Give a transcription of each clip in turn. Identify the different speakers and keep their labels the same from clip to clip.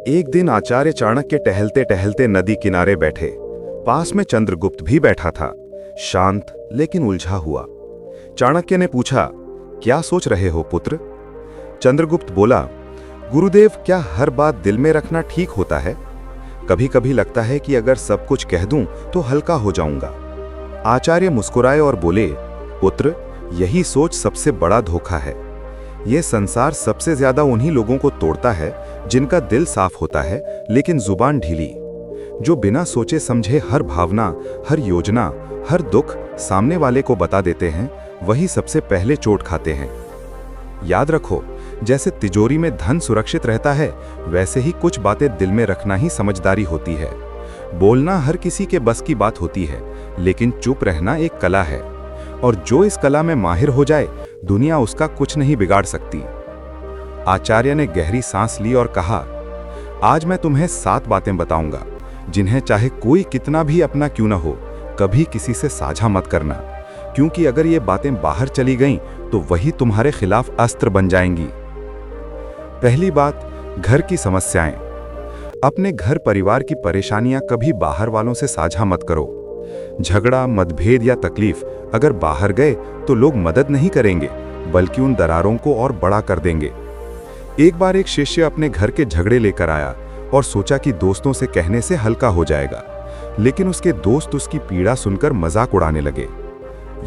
Speaker 1: एक दिन आचार्य चाणक्य टहलते टहलते नदी किनारे बैठे। पास में चंद्रगुप्त भी बैठा था, शांत लेकिन उलझा हुआ। चाणक्य ने पूछा, क्या सोच रहे हो पुत्र? चंद्रगुप्त बोला, गुरुदेव, क्या हर बात दिल में रखना ठीक होता है? कभी कभी लगता है कि अगर सब कुछ कह दूं तो हल्का हो जाऊंगा। आचार्य मुस्कुराए और बोले, पुत्र, यही सोच सबसे बड़ा धोखा है। यह संसार सबसे ज्यादा उन्हीं लोगों को तोड़ता है जिनका दिल साफ होता है लेकिन जुबान ढीली। जो बिना सोचे समझे हर भावना, हर योजना, हर दुख सामने वाले को बता देते हैं, वही सबसे पहले चोट खाते हैं। याद रखो, जैसे तिजोरी में धन सुरक्षित रहता है, वैसे ही कुछ बातें दिल में रखना ही समझदारी होती है। बोलना हर किसी के बस की बात होती है, लेकिन चुप रहना एक कला है, और जो इस कला में माहिर हो जाए, दुनिया उसका कुछ नहीं बिगाड़ सकती। आचार्य ने गहरी सांस ली और कहा, आज मैं तुम्हें 7 बातें बताऊंगा, जिन्हें चाहे कोई कितना भी अपना क्यों न हो, कभी किसी से साझा मत करना, क्योंकि अगर ये बातें बाहर चली गईं तो वही तुम्हारे खिलाफ अस्त्र बन जाएंगी। पहली बात, घर की समस्याएं। अपने घर परिवार की परेशानियां कभी बाहर वालों से साझा मत करो। झगड़ा, मतभेद या तकलीफ अगर बाहर गए तो लोग मदद नहीं करेंगे, बल्कि उन दरारों को और बड़ा कर देंगे। एक बार एक शिष्य अपने घर के झगड़े लेकर आया और सोचा कि दोस्तों से कहने से हल्का हो जाएगा, लेकिन उसके दोस्त उसकी पीड़ा सुनकर मजाक उड़ाने लगे।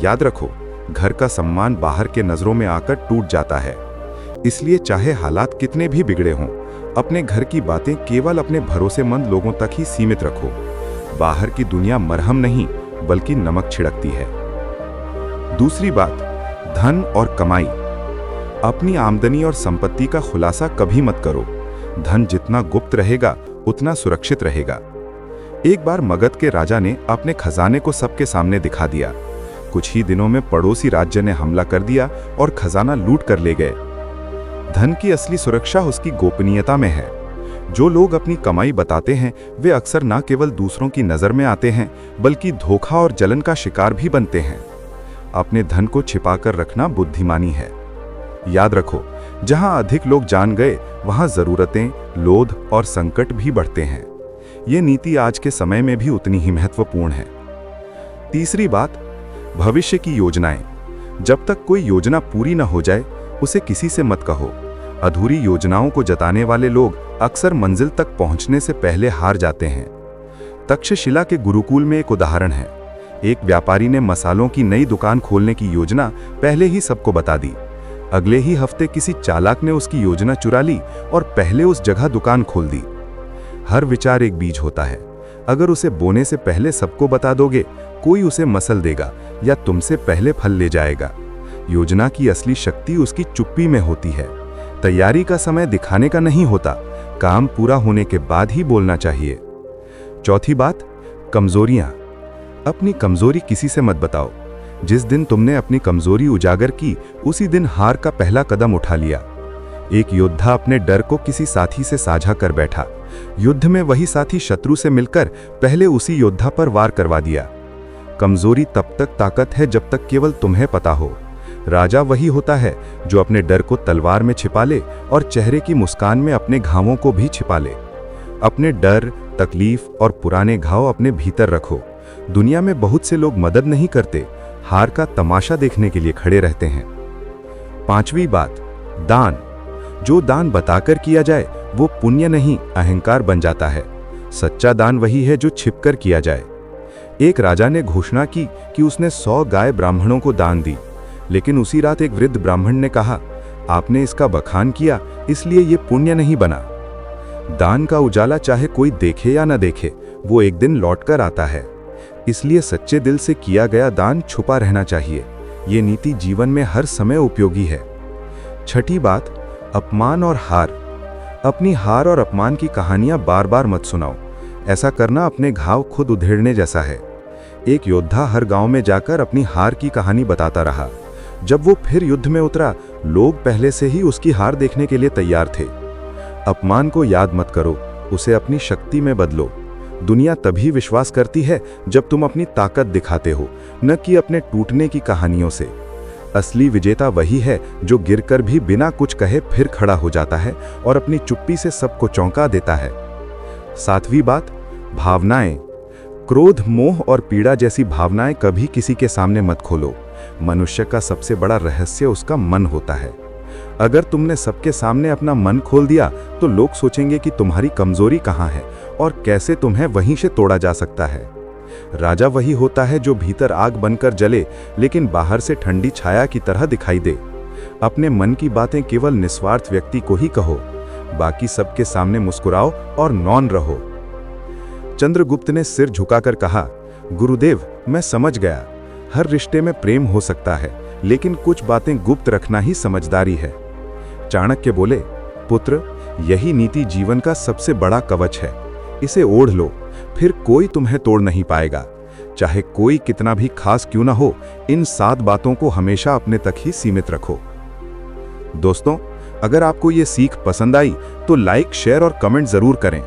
Speaker 1: याद रखो, घर का सम्मान बाहर के नजरों में आकर टूट जाता है। इसलिए चाहे हालात कितने भी बिगड़े हों, अपने घर की बातें केवल अपने भरोसेमंद लोगों तक ही सीमित रखो। बाहर की दुनिया मरहम नहीं, बल्कि नमक छिड़कती है। दूसरी बात, धन और कमाई। अपनी आमदनी और संपत्ति का खुलासा कभी मत करो। धन जितना गुप्त रहेगा, उतना सुरक्षित रहेगा। एक बार मगध के राजा ने अपने खजाने को सबके सामने दिखा दिया। कुछ ही दिनों में पड़ोसी राज्य ने हमला कर दिया और खजाना लूट कर ले गए। धन की असली सुरक्षा उसकी गोपनीयता में है। जो लोग अपनी कमाई बताते हैं, वे अक्सर न केवल दूसरों की नजर में आते हैं, बल्कि धोखा और जलन का शिकार भी बनते हैं। अपने धन को छिपाकर रखना बुद्धिमानी है। याद रखो, जहां अधिक लोग जान गए, वहां जरूरतें, लोभ और संकट भी बढ़ते हैं। ये नीति आज के समय में भी उतनी ही महत्वपूर्ण है। तीसरी बात, भविष्य की योजनाएं। जब तक कोई योजना पूरी न हो जाए, उसे किसी से मत कहो। अधूरी योजनाओं को जताने वाले लोग अक्सर मंजिल तक पहुंचने से पहले हार जाते हैं। तक्षशिला के गुरुकुल में एक उदाहरण है। एक व्यापारी ने मसालों की नई दुकान खोलने की योजना पहले ही सबको बता दी। अगले ही हफ्ते किसी चालाक ने उसकी योजना चुरा ली और पहले उस जगह दुकान खोल दी। हर विचार एक बीज होता है। अगर उसे बोने से पहले सबको बता दोगे, कोई उसे मसल देगा या तुमसे पहले फल ले जाएगा। योजना की असली शक्ति उसकी चुप्पी में होती है। तैयारी का समय दिखाने का नहीं होता, काम पूरा होने के बाद ही बोलना चाहिए। चौथी बात, कमजोरियां। अपनी कमजोरी किसी से मत बताओ। जिस दिन तुमने अपनी कमजोरी उजागर की, उसी दिन हार का पहला कदम उठा लिया। एक योद्धा अपने डर को किसी साथी से साझा कर बैठा। युद्ध में वही साथी शत्रु से मिलकर पहले उसी योद्धा पर वार करवा दिया। कमजोरी तब तक ताकत है जब तक केवल तुम्हें पता हो। राजा वही होता है जो अपने डर को तलवार में छिपा ले और चेहरे की मुस्कान में अपने घावों को भी छिपा ले। अपने डर, तकलीफ और पुराने घाव अपने भीतर रखो। दुनिया में बहुत से लोग मदद नहीं करते, हार का तमाशा देखने के लिए खड़े रहते हैं। पांचवी बात, दान। जो दान बताकर किया जाए, वो पुण्य नहीं, अहंकार बन जाता है। सच्चा दान वही है जो छिपकर किया जाए। एक राजा ने घोषणा की कि उसने 100 गाय ब्राह्मणों को दान दी, लेकिन उसी रात एक वृद्ध ब्राह्मण ने कहा, आपने इसका बखान किया, इसलिए ये पुण्य नहीं बना। दान का उजाला चाहे कोई देखे या न देखे, वो एक दिन लौटकर आता है। इसलिए सच्चे दिल से किया गया दान छुपा रहना चाहिए। ये नीति जीवन में हर समय उपयोगी है। छठी बात, अपमान और हार। अपनी हार और अपमान की कहानियां बार बार मत सुनाओ। ऐसा करना अपने घाव खुद उधेड़ने जैसा है। एक योद्धा हर गांव में जाकर अपनी हार की कहानी बताता रहा। जब वो फिर युद्ध में उतरा, लोग पहले से ही उसकी हार देखने के लिए तैयार थे। अपमान को याद मत करो, उसे अपनी शक्ति में बदलो। दुनिया तभी विश्वास करती है जब तुम अपनी ताकत दिखाते हो, न कि अपने टूटने की कहानियों से। असली विजेता वही है जो गिरकर भी बिना कुछ कहे फिर खड़ा हो जाता है और अपनी चुप्पी से सबको चौंका देता है। 7वीं बात, भावनाएं। क्रोध, मोह और पीड़ा जैसी भावनाएं कभी किसी के सामने मत खोलो। मनुष्य का सबसे बड़ा रहस्य उसका मन होता है। अगर तुमने सबके सामने अपना मन खोल दिया तो लोग सोचेंगे कि तुम्हारी कमजोरी कहाँ है और कैसे तुम्हें वहीं से तोड़ा जा सकता है। राजा वही होता है जो भीतर आग बनकर जले लेकिन बाहर से ठंडी छाया की तरह दिखाई दे। अपने मन की बातें केवल निस्वार्थ व्यक्ति को ही कहो, बाकी सबके सामने मुस्कुराओ और मौन रहो। चंद्रगुप्त ने सिर झुकाकर कहा, गुरुदेव, मैं समझ गया। हर रिश्ते में प्रेम हो सकता है, लेकिन कुछ बातें गुप्त रखना ही समझदारी है। चाणक्य बोले, पुत्र, यही नीति जीवन का सबसे बड़ा कवच है। इसे ओढ़ लो, फिर कोई तुम्हें तोड़ नहीं पाएगा। चाहे कोई कितना भी खास क्यों ना हो, इन 7 बातों को हमेशा अपने तक ही सीमित रखो। दोस्तों, अगर आपको ये सीख पसंद आई तो लाइक, शेयर और कमेंट जरूर करें।